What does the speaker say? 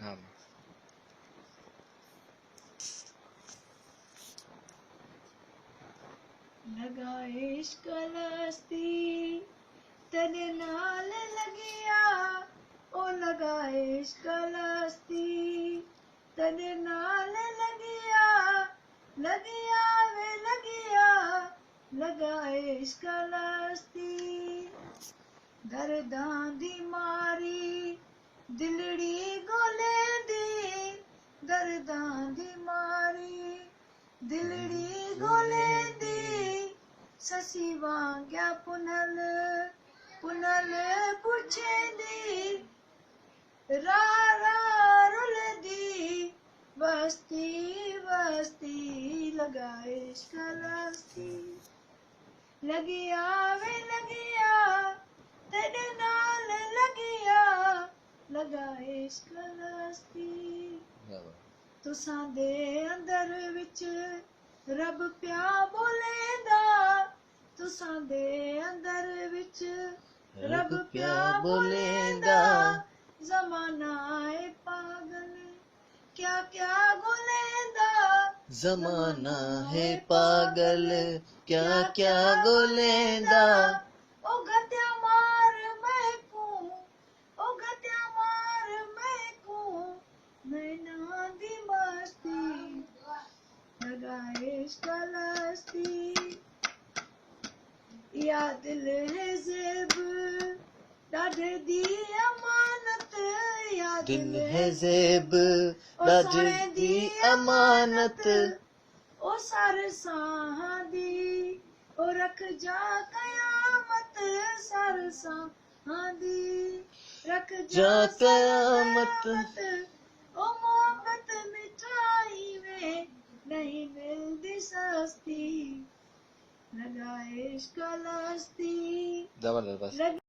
हाँ लगा इश्क लस्ती तेरे नाल लगिया, ओ लगा इश्क लस्ती तेरे नाल लगिया, लगिया वे लगिया, लगा इश्क लस्ती दर्दां दी मारी दिलड़ी गोले दी, दर्दां दी मारी दिलड़ी गोले दी, ससी वांग्या पुनल पुनल पुछे दी, रा रा रुलदी बस्ती बस्ती, लगा इश्क लस्ती लगिया वे लगिया तेरे नाल लगिया, लगा इश्क लस्ती तुसां दे अंदर विच रब प्या बोलेंदा, तुसां दे अंदर विच रब प्या बोलेंदा, ज़माना है पागल क्या क्या बोलेंदा, ज़माना है पागल क्या क्या गोलेंदा, ओ गत्या मार महकू, ओ गत्या मार महकू, नैना दी मस्ती लगा इश्क लस्ती, या दिल है ज़ेब डाढे दी अमानत, या दिल है ज़ेब डाढे दी अमानत, ओ सारे साहां दी ओ रख जा कयामत, सारे साहां दी रख जा कयामत, ओ मोहब्बत मिठाई में नहीं मिलती सस्ती, लगा इश्क लस्ती जबरदस्त।